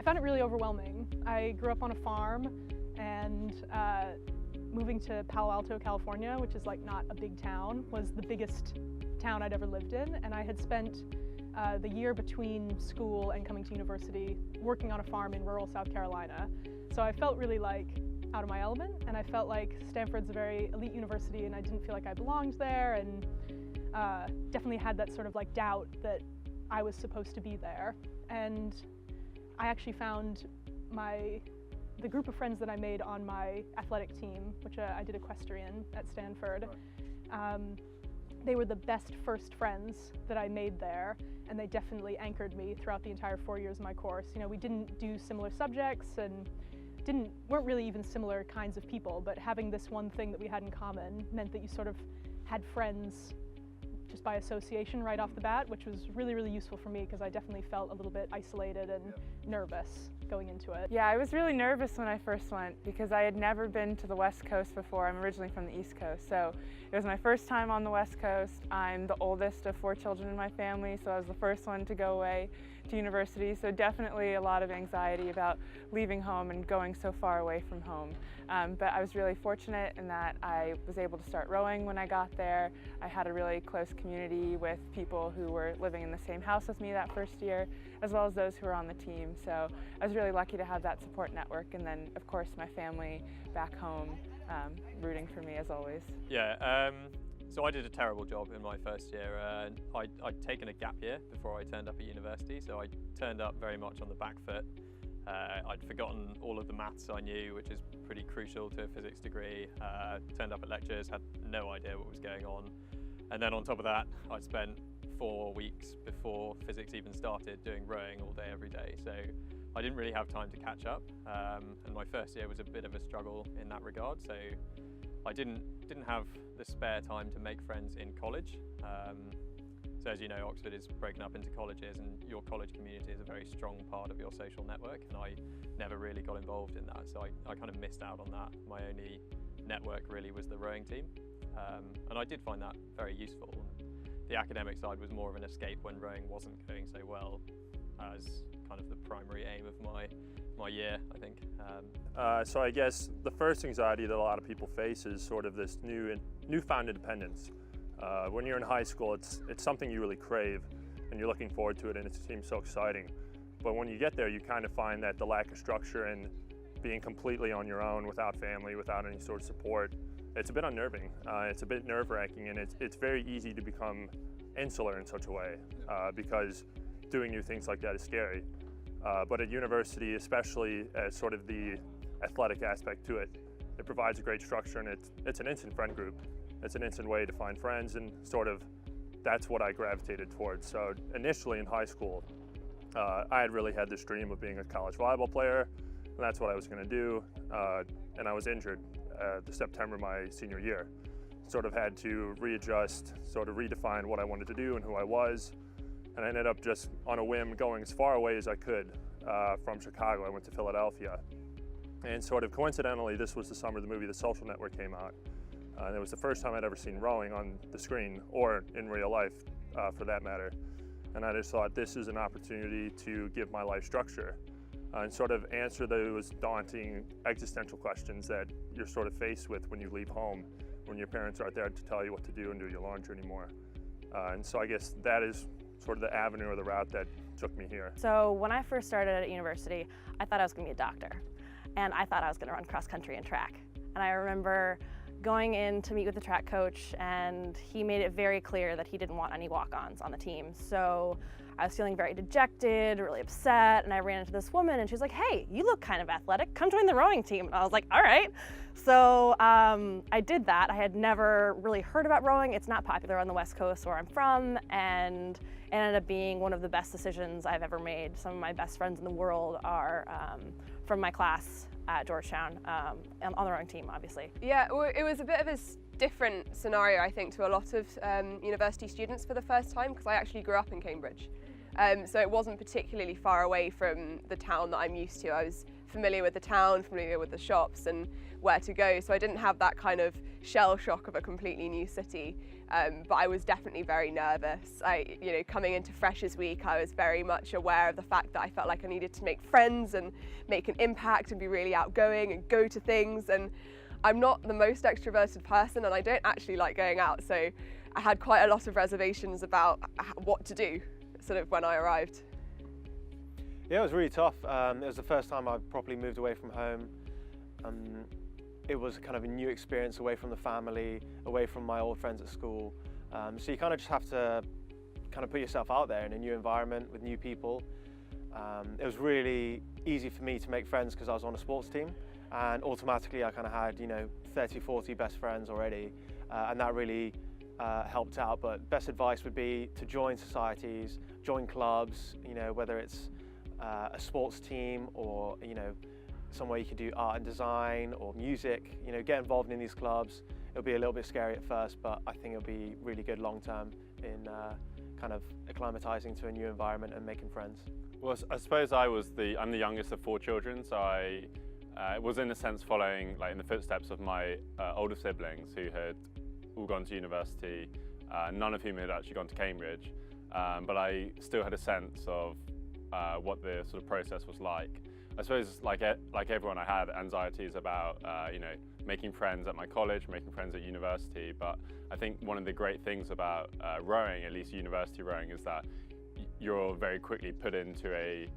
found it really overwhelming. I grew up on a farm, and moving to Palo Alto, California, which is like not a big town, was the biggest town I'd ever lived in. And I had spent the year between school and coming to university working on a farm in rural South Carolina. So I felt really like out of my element, and I felt like Stanford's a very elite university and I didn't feel like I belonged there, and definitely had that sort of like doubt that I was supposed to be there. And I actually found the group of friends that I made on my athletic team, which I did equestrian at Stanford. They were the best first friends that I made there, and they definitely anchored me throughout the entire 4 years of my course. You know, we didn't do similar subjects and weren't really even similar kinds of people, but having this one thing that we had in common meant that you sort of had friends just by association right off the bat, which was really, really useful for me because I definitely felt a little bit isolated and nervous going into it. Yeah, I was really nervous when I first went because I had never been to the West Coast before. I'm originally from the East Coast, so it was my first time on the West Coast. I'm the oldest of 4 children in my family, so I was the first one to go away to university, so definitely a lot of anxiety about leaving home and going so far away from home. But I was really fortunate in that I was able to start rowing when I got there. I had a really close community with people who were living in the same house with me that first year, as well as those who were on the team. So I was really lucky to have that support network, and then of course my family back home rooting for me as always. Yeah, so I did a terrible job in my first year. I'd taken a gap year before I turned up at university, so I turned up very much on the back foot. I'd forgotten all of the maths I knew, which is pretty crucial to a physics degree. Turned up at lectures, had no idea what was going on. And then on top of that, I'd spent 4 weeks before physics even started doing rowing all day, every day. So I didn't really have time to catch up. And my first year was a bit of a struggle in that regard. So I didn't have the spare time to make friends in college. So as you know, Oxford is broken up into colleges, and your college community is a very strong part of your social network, and I never really got involved in that, so I kind of missed out on that. My only network really was the rowing team, and I did find that very useful. The academic side was more of an escape when rowing wasn't going so well, as kind of the primary aim of my year, I think. So I guess the first anxiety that a lot of people face is sort of this newfound independence. When you're in high school, it's something you really crave, and you're looking forward to it, and it seems so exciting. But when you get there, you kind of find that the lack of structure and being completely on your own without family, without any sort of support, it's a bit unnerving. It's a bit nerve-wracking, and it's very easy to become insular in such a way because doing new things like that is scary. But at university, especially as sort of the athletic aspect to it, it provides a great structure, and it's an instant friend group. It's an instant way to find friends, and sort of that's what I gravitated towards. So initially in high school, I had really had this dream of being a college volleyball player, and that's what I was going to do. And I was injured the September of my senior year. Sort of had to readjust, sort of redefine what I wanted to do and who I was. And I ended up just on a whim going as far away as I could from Chicago. I went to Philadelphia. And sort of coincidentally, this was the summer the movie The Social Network came out. It was the first time I'd ever seen rowing on the screen, or in real life for that matter. And I just thought this is an opportunity to give my life structure and sort of answer those daunting existential questions that you're sort of faced with when you leave home, when your parents aren't there to tell you what to do and do your laundry anymore. And so I guess that is sort of the avenue or the route that took me here. So when I first started at university, I thought I was going to be a doctor, and I thought I was going to run cross country and track. And I remember going in to meet with the track coach, and he made it very clear that he didn't want any walk-ons on the team. So I was feeling very dejected, really upset, and I ran into this woman, and she was like, "Hey, you look kind of athletic, come join the rowing team." And I was like, all right. So I did that. I had never really heard about rowing. It's not popular on the West Coast where I'm from, and it ended up being one of the best decisions I've ever made. Some of my best friends in the world are from my class at Georgetown, on the rowing team, obviously. Yeah, well, it was a bit of a different scenario, I think, to a lot of university students for the first time, because I actually grew up in Cambridge. So it wasn't particularly far away from the town that I'm used to. I was familiar with the town, familiar with the shops and where to go. So I didn't have that kind of shell shock of a completely new city, but I was definitely very nervous. Coming into Freshers Week, I was very much aware of the fact that I felt like I needed to make friends and make an impact and be really outgoing and go to things. And I'm not the most extroverted person, and I don't actually like going out. So I had quite a lot of reservations about what to do sort of when I arrived. Yeah, it was really tough. It was the first time I properly moved away from home. It was kind of a new experience away from the family, away from my old friends at school. So you kind of just have to kind of put yourself out there in a new environment with new people. It was really easy for me to make friends because I was on a sports team, and automatically I kind of had 30, 40 best friends already, and that really helped out. But best advice would be to join societies, join clubs, whether it's a sports team or somewhere you could do art and design or music, get involved in these clubs. It'll be a little bit scary at first, but I think it'll be really good long term in kind of acclimatizing to a new environment and making friends. Well, I suppose I'm the youngest of 4 children, so I was in a sense following in the footsteps of my older siblings who had all gone to university, none of whom had actually gone to Cambridge, but I still had a sense of what the sort of process was like. I suppose like everyone, I had anxieties about making friends at my college, making friends at university, but I think one of the great things about rowing, at least university rowing, is that you're very quickly put into a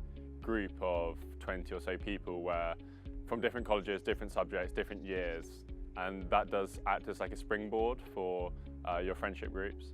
group of 20 or so people from different colleges, different subjects, different years, and that does act as like a springboard for your friendship groups.